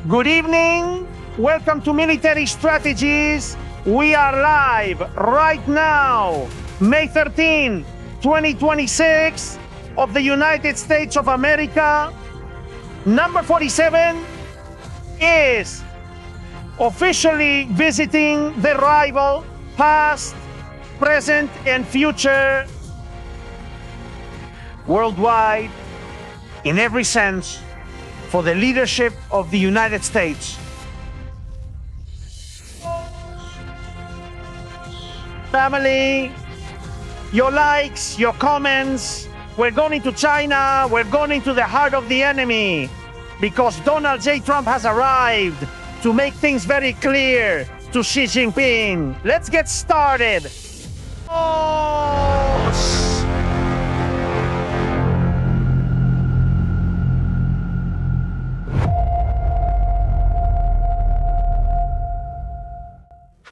Good evening. Welcome to Military Strategies. We are live right now, May 13, 2026, of the United States of America. Number 47 is officially visiting the rival, past, present, and future, worldwide, in every sense, for the leadership of the United States. Family, your likes, your comments. We're going to China. We're going to the heart of the enemy because Donald J. Trump has arrived to make things very clear to Xi Jinping. Let's get started.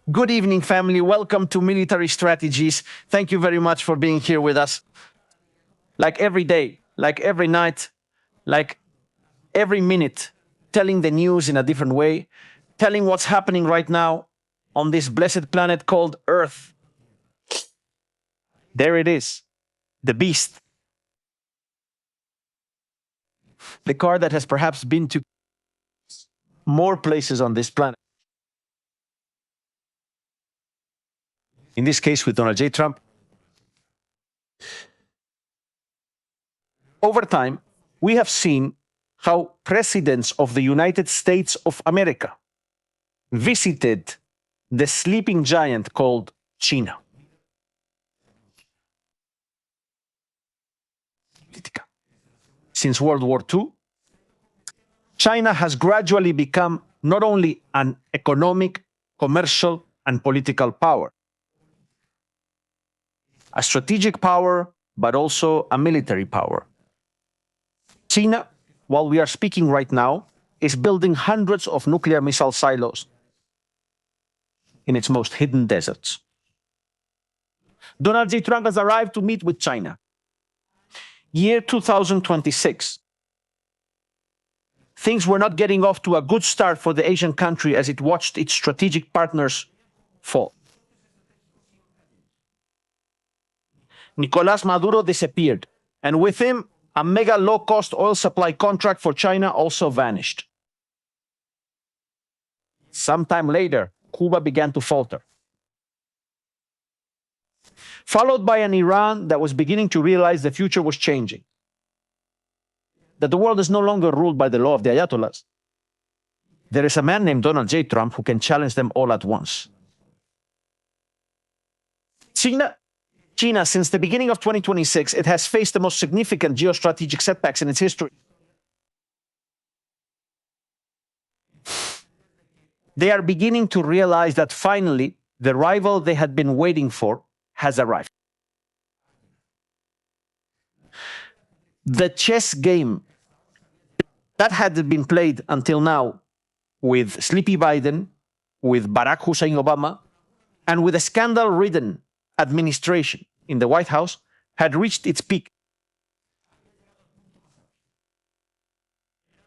Good evening, family. Welcome to Military Strategies. Thank you very much for being here with us. Like every day, like every night, like every minute, telling the news in a different way, telling what's happening right now on this blessed planet called Earth. There it is, the beast. The car that has perhaps been to more places on this planet. In this case, with Donald J. Trump. Over time, we have seen how presidents of the United States of America visited the sleeping giant called China. Since World War II, China has gradually become not only an economic, commercial, and political power, a strategic power, but also a military power. China, while we are speaking right now, is building hundreds of nuclear missile silos in its most hidden deserts. Donald J. Trump has arrived to meet with China. Year 2026. Things were not getting off to a good start for the Asian country as it watched its strategic partners fall. Nicolás Maduro disappeared, and with him, a mega low-cost oil supply contract for China also vanished. Sometime later, Cuba began to falter, followed by an Iran that was beginning to realize the future was changing, that the world is no longer ruled by the law of the Ayatollahs. There is a man named Donald J. Trump who can challenge them all at once. China, since the beginning of 2026, it has faced the most significant geostrategic setbacks in its history. They are beginning to realize that finally, the rival they had been waiting for has arrived. The chess game that had been played until now with Sleepy Biden, with Barack Hussein Obama, and with a scandal-ridden administration in the White House had reached its peak.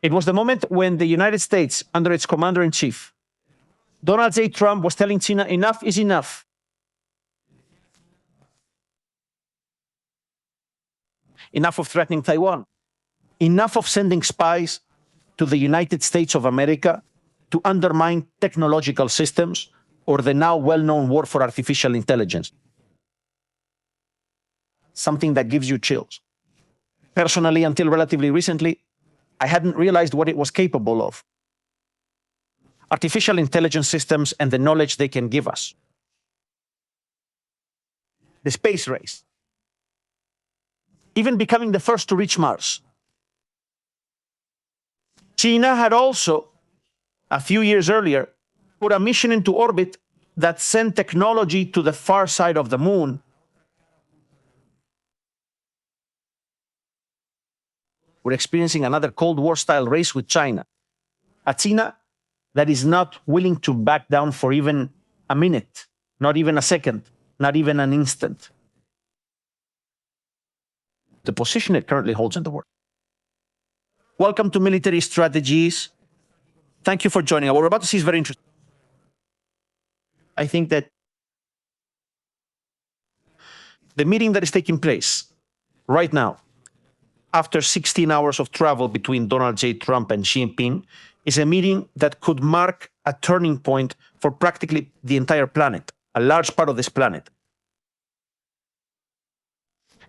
It was the moment when the United States, under its commander-in-chief, Donald J. Trump, was telling China, enough is enough. Enough of threatening Taiwan. Enough of sending spies to the United States of America to undermine technological systems or the now well-known war for artificial intelligence. Something that gives you chills. Personally, until relatively recently, I hadn't realized what it was capable of. Artificial intelligence systems and the knowledge they can give us. The space race. Even becoming the first to reach Mars. China had also, a few years earlier, put a mission into orbit that sent technology to the far side of the moon. We're experiencing another Cold War-style race with China. A China that is not willing to back down for even a minute, not even a second, not even an instant. The position it currently holds in the world. Welcome to Military Strategies. Thank you for joining. What we're about to see is very interesting. I think that the meeting that is taking place right now, after 16 hours of travel between Donald J. Trump and Xi Jinping, is a meeting that could mark a turning point for practically the entire planet, a large part of this planet.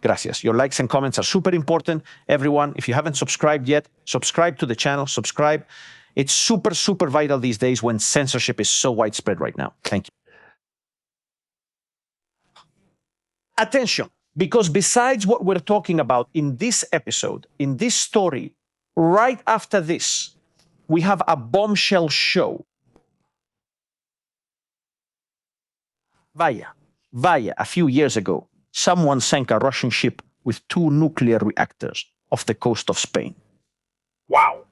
Gracias. Your likes and comments are super important. Everyone, if you haven't subscribed yet, subscribe to the channel, subscribe. It's super, super vital these days when censorship is so widespread right now. Thank you. Attention, because besides what we're talking about in this episode, in this story, right after this, we have a bombshell show. Vaya, a few years ago, someone sank a Russian ship with 2 nuclear reactors off the coast of Spain. Wow.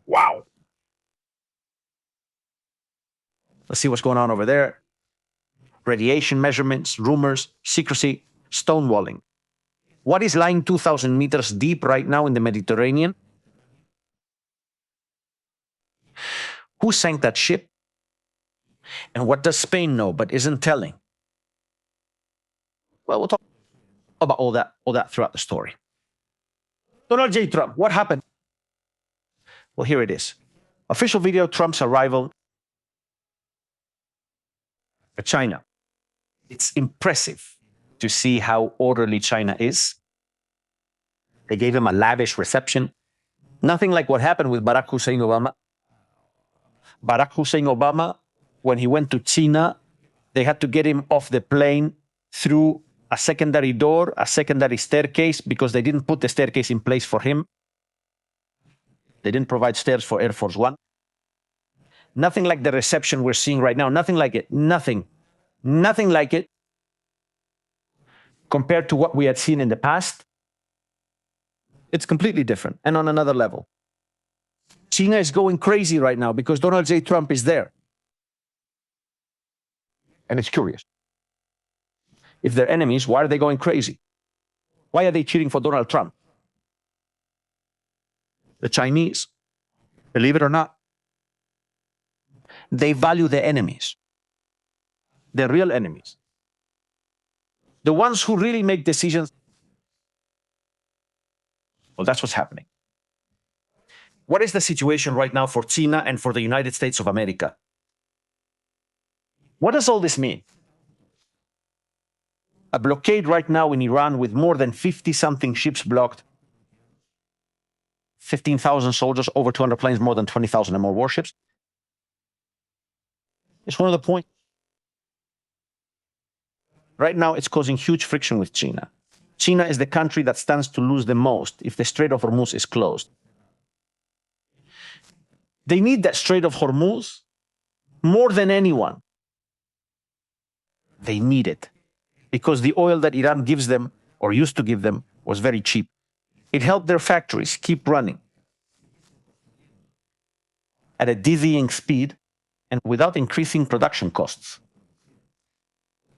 Let's see what's going on over there. Radiation measurements, rumors, secrecy, stonewalling. What is lying 2,000 meters deep right now in the Mediterranean? Who sank that ship? And what does Spain know but isn't telling? Well, we'll talk about all that throughout the story. Donald J. Trump, what happened? Well, here it is. Official video, Trump's arrival at China. It's impressive to see how orderly China is. They gave him a lavish reception. Nothing like what happened with Barack Hussein Obama. Barack Hussein Obama, when he went to China, they had to get him off the plane through a secondary door, a secondary staircase, because they didn't put the staircase in place for him. They didn't provide stairs for Air Force One. Nothing like the reception we're seeing right now. Nothing like it. Nothing like it compared to what we had seen in the past. It's completely different and on another level. China is going crazy right now because Donald J. Trump is there. And it's curious. If they're enemies, why are they going crazy? Why are they cheering for Donald Trump? The Chinese, believe it or not, they value their enemies. Their real enemies. The ones who really make decisions. Well, that's what's happening. What is the situation right now for China and for the United States of America? What does all this mean? A blockade right now in Iran with more than 50-something ships blocked, 15,000 soldiers, over 200 planes, more than 20,000 and more warships. It's one of the points. Right now, it's causing huge friction with China. China is the country that stands to lose the most if the Strait of Hormuz is closed. They need that Strait of Hormuz more than anyone. They need it because the oil that Iran gives them, or used to give them, was very cheap. It helped their factories keep running at a dizzying speed and without increasing production costs.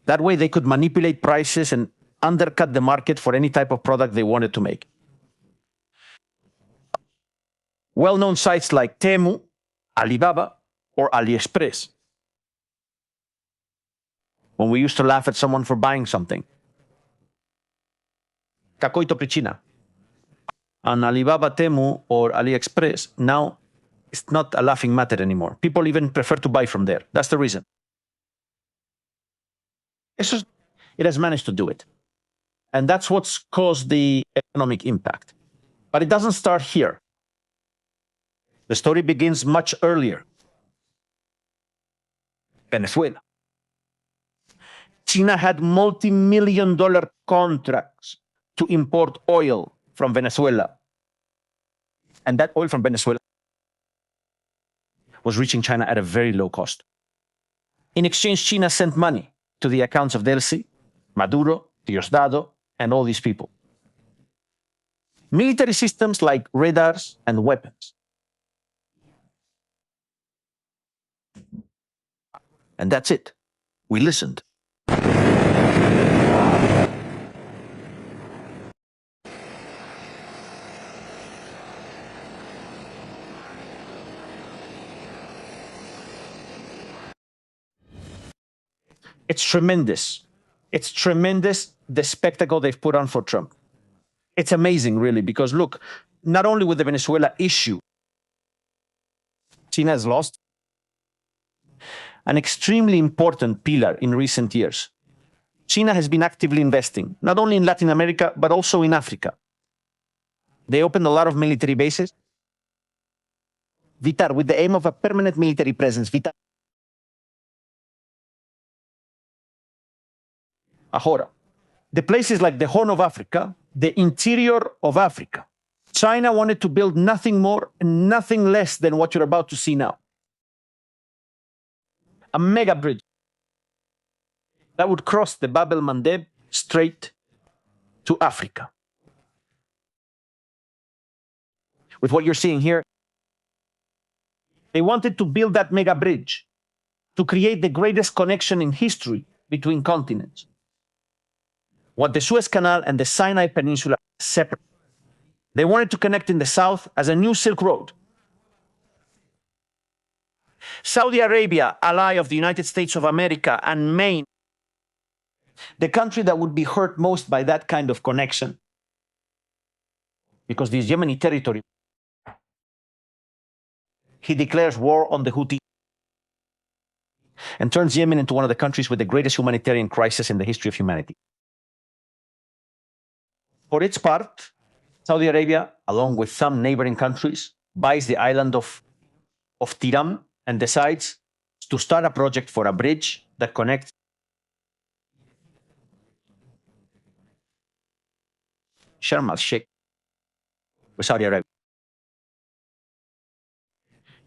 That way they could manipulate prices and undercut the market for any type of product they wanted to make. Well-known sites like Temu, Alibaba, or AliExpress. When we used to laugh at someone for buying something. Какой то причина? On Alibaba, Temu, or AliExpress, now it's not a laughing matter anymore. People even prefer to buy from there. That's the reason. It has managed to do it. And that's what's caused the economic impact. But it doesn't start here. The story begins much earlier. Venezuela. China had multi-million-dollar contracts to import oil from Venezuela. And that oil from Venezuela was reaching China at a very low cost. In exchange, China sent money to the accounts of Delcy, Maduro, Diosdado, and all these people. Military systems like radars and weapons. And that's it. We listened. It's tremendous. It's tremendous, the spectacle they've put on for Trump. It's amazing, really, because look, not only with the Venezuela issue, China has lost an extremely important pillar in recent years. China has been actively investing, not only in Latin America, but also in Africa. They opened a lot of military bases. Vitar, with the aim of a permanent military presence. Vitar. Ahora, the places like the Horn of Africa, the interior of Africa, China wanted to build nothing more and nothing less than what you're about to see now. A mega bridge that would cross the Bab el-Mandeb straight to Africa. With what you're seeing here, they wanted to build that mega bridge to create the greatest connection in history between continents. What the Suez Canal and the Sinai Peninsula separate. They wanted to connect in the south as a new Silk Road. Saudi Arabia, ally of the United States of America and main, the country that would be hurt most by that kind of connection, because this Yemeni territory, he declares war on the Houthi and turns Yemen into one of the countries with the greatest humanitarian crisis in the history of humanity. For its part, Saudi Arabia, along with some neighboring countries, buys the island of Tiram and decides to start a project for a bridge that connects Sharm el-Sheikh with Saudi Arabia.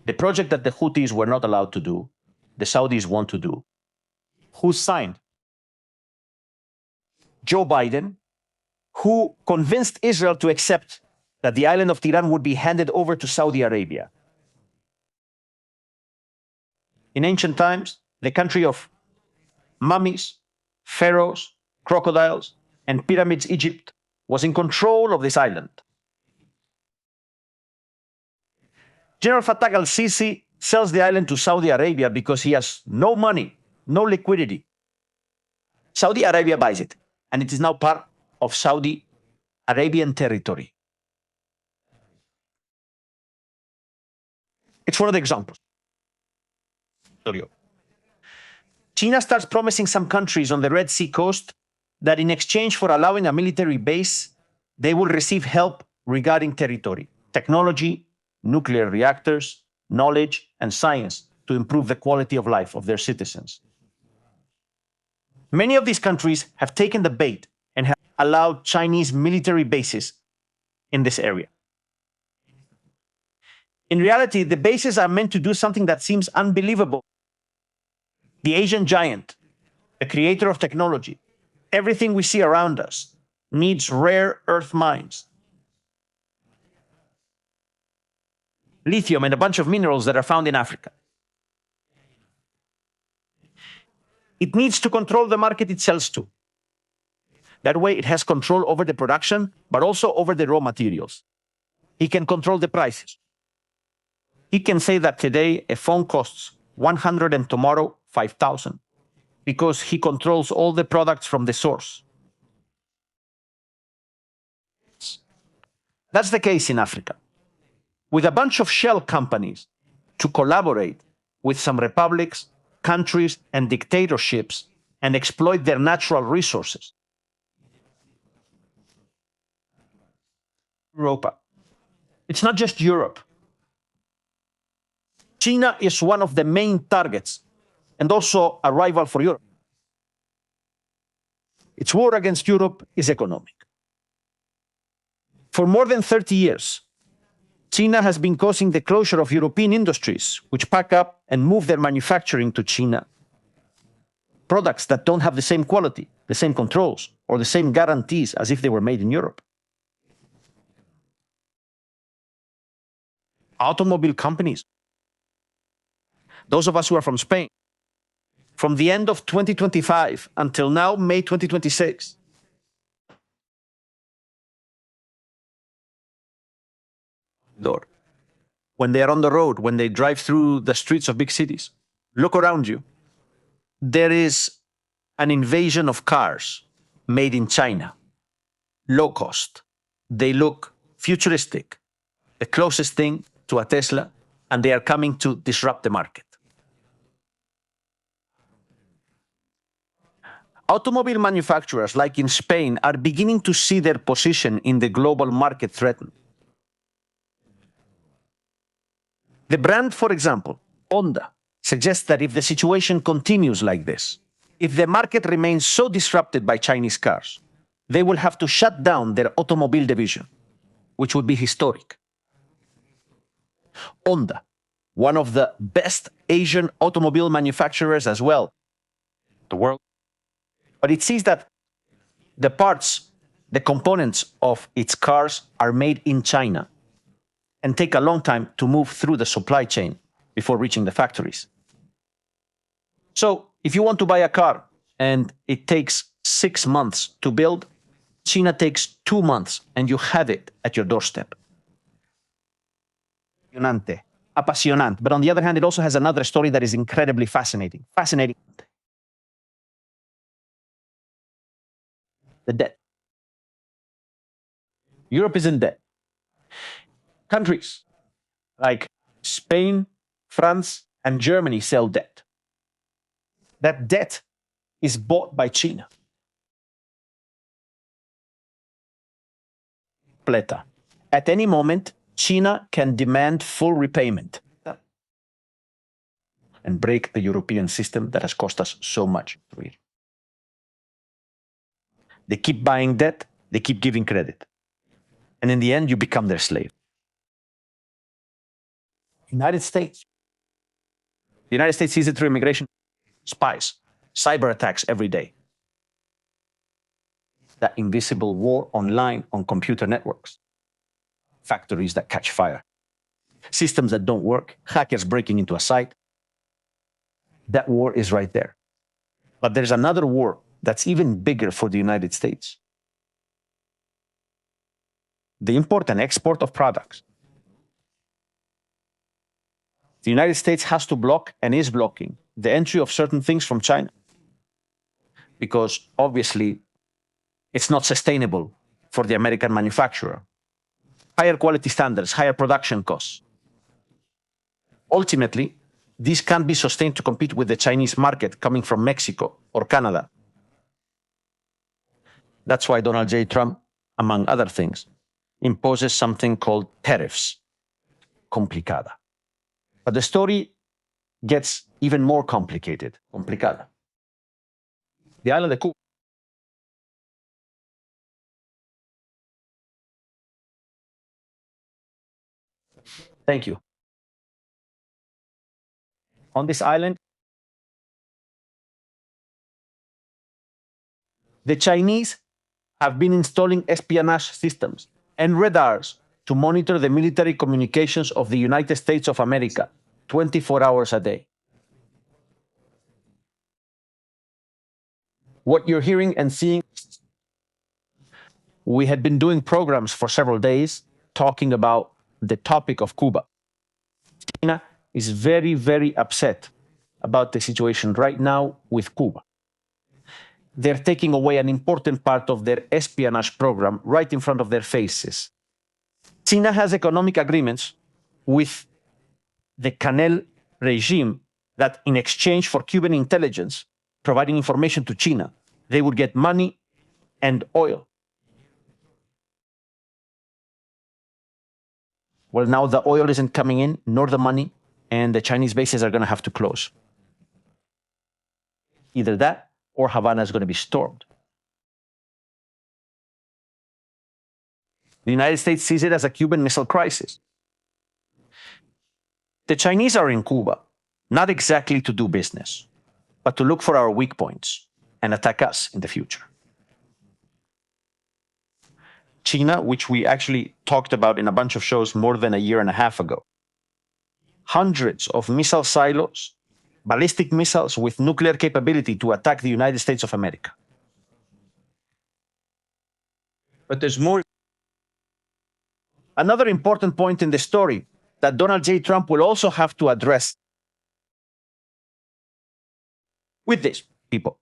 The project that the Houthis were not allowed to do, the Saudis want to do. Who signed? Joe Biden, who convinced Israel to accept that the island of Tiran would be handed over to Saudi Arabia. In ancient times, the country of mummies, pharaohs, crocodiles, and pyramids, Egypt, was in control of this island. General Fattah al-Sisi sells the island to Saudi Arabia because he has no money, no liquidity. Saudi Arabia buys it, and it is now part of Saudi Arabian territory. It's one of the examples. China starts promising some countries on the Red Sea coast that in exchange for allowing a military base, they will receive help regarding territory, technology, nuclear reactors, knowledge, and science to improve the quality of life of their citizens. Many of these countries have taken the bait and have allowed Chinese military bases in this area. In reality, the bases are meant to do something that seems unbelievable. The Asian giant, the creator of technology, everything we see around us needs rare earth mines, lithium, and a bunch of minerals that are found in Africa. It needs to control the market it sells to. That way it has control over the production, but also over the raw materials. He can control the prices. He can say that today a phone costs 100 and tomorrow 5,000 because he controls all the products from the source. That's the case in Africa, with a bunch of shell companies to collaborate with some republics, countries, and dictatorships and exploit their natural resources. Europa. It's not just Europe. China is one of the main targets and also a rival for Europe. Its war against Europe is economic. For more than 30 years, China has been causing the closure of European industries, which pack up and move their manufacturing to China. Products that don't have the same quality, the same controls, or the same guarantees as if they were made in Europe. Automobile companies, those of us who are from Spain, from the end of 2025 until now, May 2026, when they are on the road, when they drive through the streets of big cities, look around you. There is an invasion of cars made in China, low cost. They look futuristic, the closest thing to a Tesla, and they are coming to disrupt the market. Automobile manufacturers, like in Spain, are beginning to see their position in the global market threatened. The brand, for example, Honda, suggests that if the situation continues like this, if the market remains so disrupted by Chinese cars, they will have to shut down their automobile division, which would be historic. Honda, one of the best Asian automobile manufacturers as well, the world. But it sees that the parts, the components of its cars are made in China and take a long time to move through the supply chain before reaching the factories. So if you want to buy a car and it takes 6 months to build, China takes 2 months and you have it at your doorstep. Apasionante. But on the other hand, it also has another story that is incredibly fascinating. The debt. Europe is in debt. Countries like Spain, France, and Germany sell debt. That debt is bought by China. Pleta. At any moment, China can demand full repayment and break the European system that has cost us so much. They keep buying debt, they keep giving credit. And in the end, you become their slave. United States. The United States sees it through immigration, spies, cyber attacks every day. That invisible war online on computer networks. Factories that catch fire. Systems that don't work, hackers breaking into a site. That war is right there. But there's another war that's even bigger for the United States. The import and export of products. The United States has to block and is blocking the entry of certain things from China. Because obviously, it's not sustainable for the American manufacturer. Higher quality standards, higher production costs. Ultimately, these can't be sustained to compete with the Chinese market coming from Mexico or Canada. That's why Donald J. Trump, among other things, imposes something called tariffs. Complicada. But the story gets even more complicated. Complicada. The island of Cuba. Thank you. On this island, the Chinese have been installing espionage systems and radars to monitor the military communications of the United States of America 24 hours a day. What you're hearing and seeing, we had been doing programs for several days talking about the topic of Cuba. China is very, very upset about the situation right now with Cuba. They're taking away an important part of their espionage program right in front of their faces. China has economic agreements with the Canel regime that in exchange for Cuban intelligence, providing information to China, they would get money and oil. Well, now the oil isn't coming in, nor the money, and the Chinese bases are going to have to close. Either that, or Havana is going to be stormed. The United States sees it as a Cuban Missile Crisis. The Chinese are in Cuba, not exactly to do business, but to look for our weak points and attack us in the future. China, which we actually talked about in a bunch of shows more than a year and a half ago. Hundreds of missile silos, ballistic missiles with nuclear capability to attack the United States of America. But there's more. Another important point in the story that Donald J. Trump will also have to address with this, people.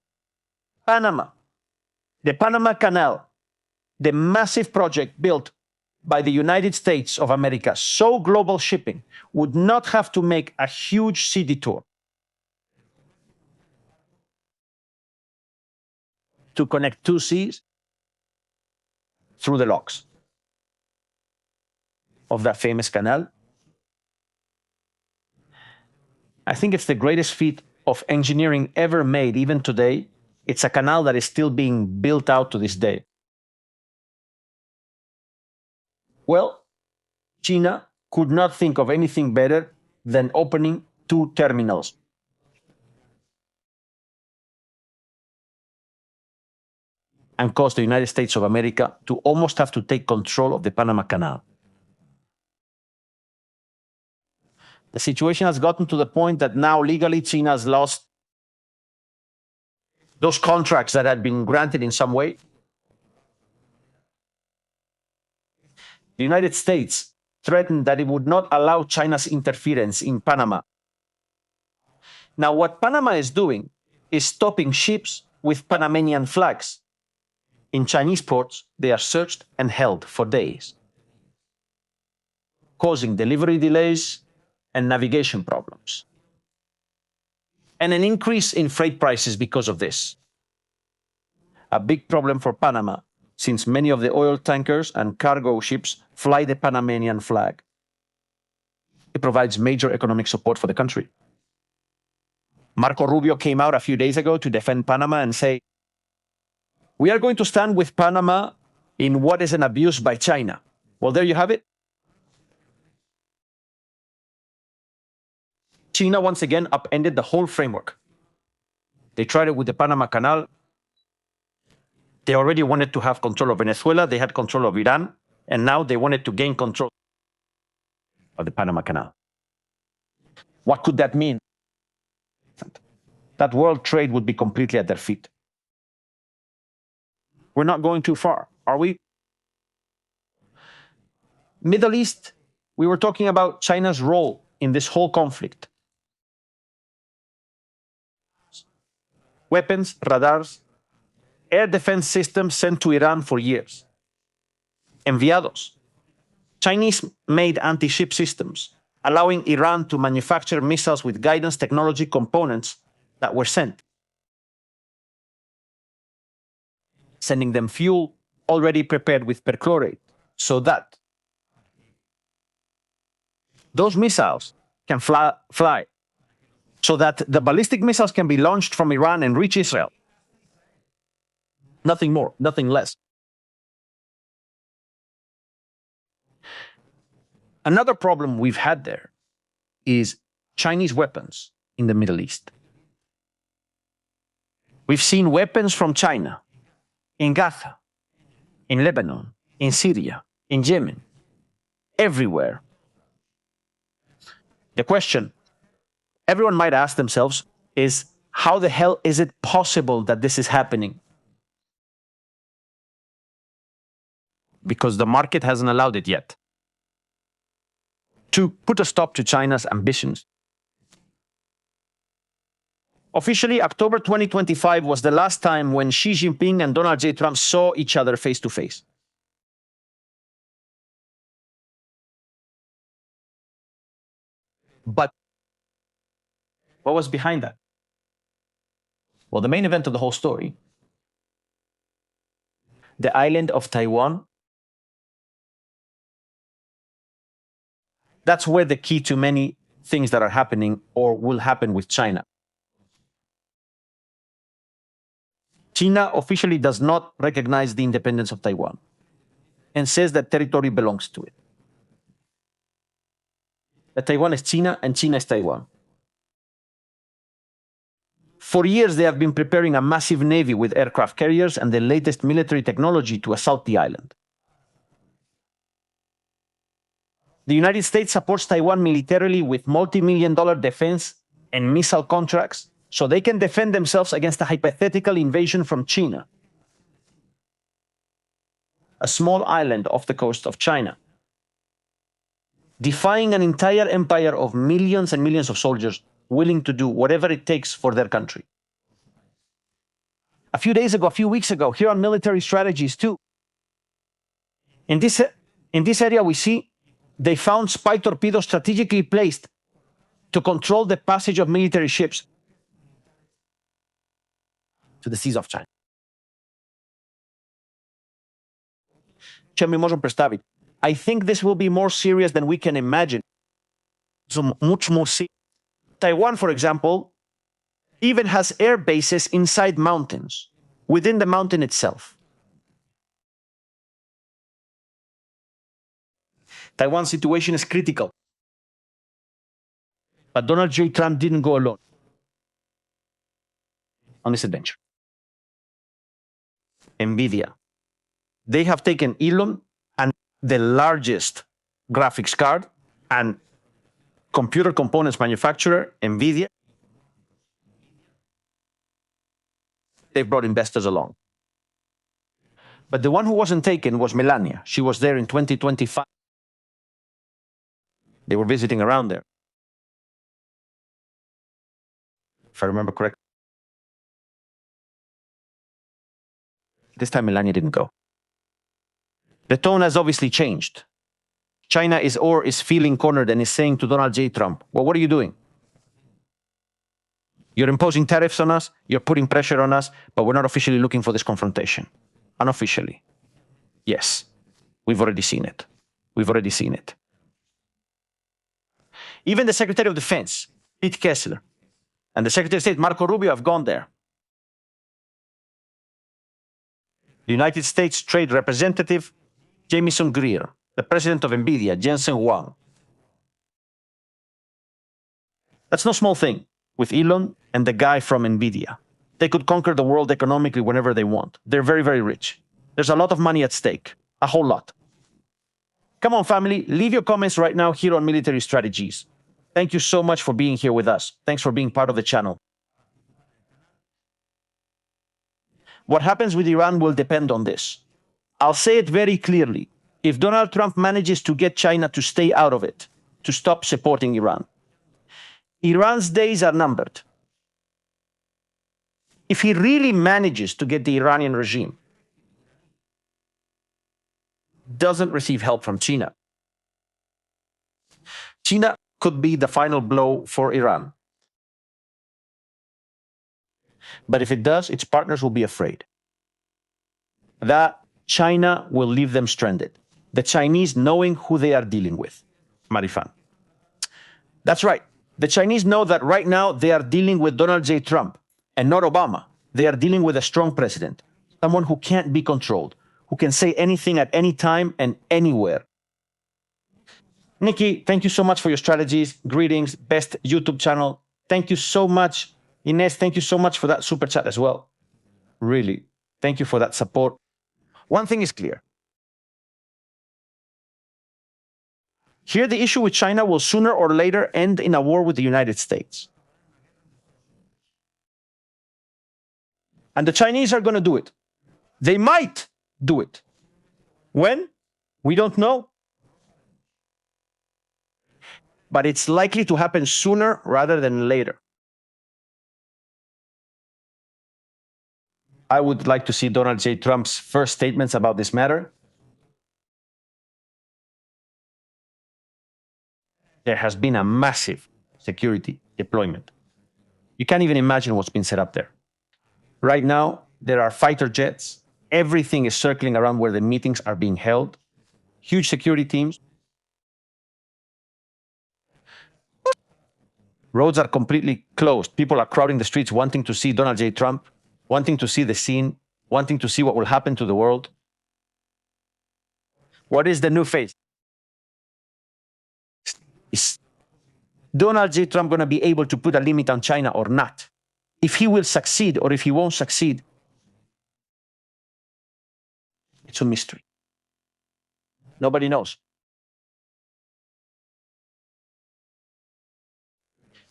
Panama, the Panama Canal, the massive project built by the United States of America, so global shipping would not have to make a huge sea detour to connect two seas through the locks of that famous canal. I think it's the greatest feat of engineering ever made, even today. It's a canal that is still being built out to this day. Well, China could not think of anything better than opening two terminals. And caused the United States of America to almost have to take control of the Panama Canal. The situation has gotten to the point that now legally China has lost those contracts that had been granted in some way. The United States threatened that it would not allow China's interference in Panama. Now, what Panama is doing is stopping ships with Panamanian flags. In Chinese ports, they are searched and held for days, causing delivery delays and navigation problems, and an increase in freight prices because of this. A big problem for Panama, since many of the oil tankers and cargo ships fly the Panamanian flag. It provides major economic support for the country. Marco Rubio came out a few days ago to defend Panama and say, "We are going to stand with Panama in what is an abuse by China." Well, there you have it. China once again upended the whole framework. They tried it with the Panama Canal. They already wanted to have control of Venezuela. They had control of Iran. And now they wanted to gain control of the Panama Canal. What could that mean? That world trade would be completely at their feet. We're not going too far, are we? Middle East, we were talking about China's role in this whole conflict. Weapons, radars, air defense systems sent to Iran for years. Enviados, Chinese-made anti-ship systems, allowing Iran to manufacture missiles with guidance technology components that were sent. Sending them fuel already prepared with perchlorate, so that those missiles can fly, so that the ballistic missiles can be launched from Iran and reach Israel. Nothing more, nothing less. Another problem we've had there is Chinese weapons in the Middle East. We've seen weapons from China in Gaza, in Lebanon, in Syria, in Yemen, everywhere. The question everyone might ask themselves is, how the hell is it possible that this is happening? Because the market hasn't allowed it yet. To put a stop to China's ambitions. Officially, October 2025 was the last time when Xi Jinping and Donald J. Trump saw each other face to face. But what was behind that? Well, the main event of the whole story, the island of Taiwan, that's where the key to many things that are happening or will happen with China. China officially does not recognize the independence of Taiwan and says that territory belongs to it. That Taiwan is China and China is Taiwan. For years, they have been preparing a massive navy with aircraft carriers and the latest military technology to assault the island. The United States supports Taiwan militarily with multi-million-dollar defense and missile contracts so they can defend themselves against a hypothetical invasion from China, a small island off the coast of China, defying an entire empire of millions and millions of soldiers willing to do whatever it takes for their country. a few days ago, a few weeks ago, here on military strategies too. In this area, we see they found spy torpedoes strategically placed to control the passage of military ships to the seas of China. I think this will be more serious than we can imagine. So much more serious. Taiwan, for example, even has air bases inside mountains, within the mountain itself. Taiwan's situation is critical. But Donald J. Trump didn't go alone on this adventure. NVIDIA. They have taken Elon and the largest graphics card and computer components manufacturer, NVIDIA. They brought investors along. But the one who wasn't taken was Melania. She was there in 2025. They were visiting around there, if I remember correctly. This time Melania didn't go. The tone has obviously changed. China is feeling cornered and is saying to Donald J. Trump, well, what are you doing? You're imposing tariffs on us, you're putting pressure on us, but we're not officially looking for this confrontation. Unofficially. Yes, we've already seen it. We've already seen it. Even the Secretary of Defense, Pete Kessler, and the Secretary of State, Marco Rubio, have gone there. The United States Trade Representative, Jamieson Greer, the President of NVIDIA, Jensen Huang. That's no small thing with Elon and the guy from NVIDIA. They could conquer the world economically whenever they want. They're very, very rich. There's a lot of money at stake, a whole lot. Come on, family, leave your comments right now here on Military Strategies. Thank you so much for being here with us. Thanks for being part of the channel. What happens with Iran will depend on this. I'll say it very clearly. If Donald Trump manages to get China to stay out of it, to stop supporting Iran, Iran's days are numbered. If he really manages to get the Iranian regime doesn't receive help from China, China could be the final blow for Iran. But if it does, its partners will be afraid that China will leave them stranded. The Chinese knowing who they are dealing with, Marifan. That's right. The Chinese know that right now they are dealing with Donald J. Trump and not Obama. They are dealing with a strong president, someone who can't be controlled, who can say anything at any time and anywhere. Nikki, thank you so much for your strategies. Greetings, best YouTube channel. Thank you so much. Ines, thank you so much for that super chat as well. Really, thank you for that support. One thing is clear. Here, the issue with China will sooner or later end in a war with the United States. And the Chinese are going to do it. They might do it. When? We don't know. But it's likely to happen sooner rather than later. I would like to see Donald J. Trump's first statements about this matter. There has been a massive security deployment. You can't even imagine what's been set up there. Right now, there are fighter jets. Everything is circling around where the meetings are being held. Huge security teams. Roads are completely closed. People are crowding the streets wanting to see Donald J. Trump, wanting to see the scene, wanting to see what will happen to the world. What is the new phase? Is Donald J. Trump going to be able to put a limit on China or not? If he will succeed or if he won't succeed, it's a mystery. Nobody knows.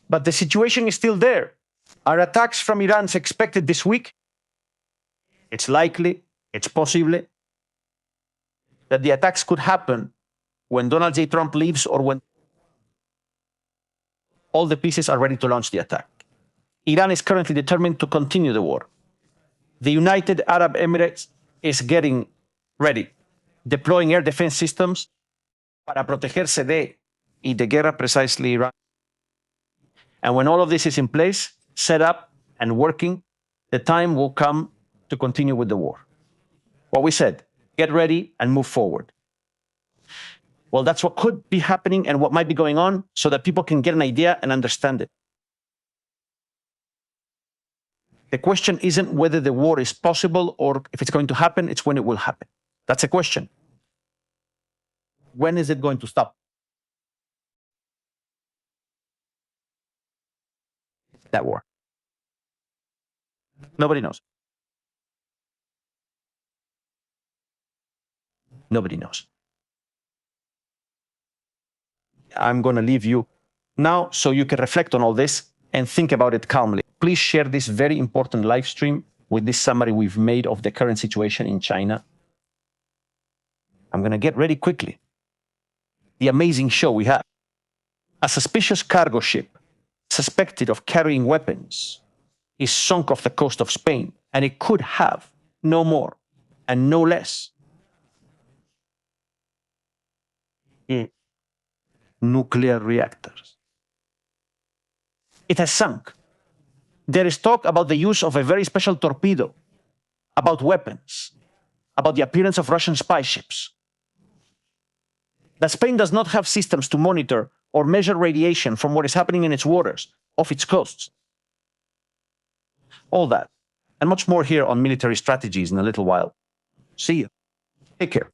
But the situation is still there. Are attacks from Iran expected this week? It's likely, it's possible that the attacks could happen when Donald J. Trump leaves or when all the pieces are ready to launch the attack. Iran is currently determined to continue the war. The United Arab Emirates is getting ready, deploying air defense systems para protegerse de y de guerra precisely Iran. And when all of this is in place, set up and working, the time will come to continue with the war. What we said, get ready and move forward. Well, that's what could be happening and what might be going on so that people can get an idea and understand it. The question isn't whether the war is possible or if it's going to happen, it's when it will happen. That's a question. When is it going to stop? That war. Nobody knows. Nobody knows. I'm going to leave you now so you can reflect on all this and think about it calmly. Please share this very important live stream with this summary we've made of the current situation in China. I'm going to get ready quickly. The amazing show we have. A suspicious cargo ship suspected of carrying weapons is sunk off the coast of Spain, and it could have no more and no less nuclear reactors. It has sunk. There is talk about the use of a very special torpedo, about weapons, about the appearance of Russian spy ships. That Spain does not have systems to monitor or measure radiation from what is happening in its waters, off its coasts. All that, and much more here on military strategies in a little while. See you. Take care.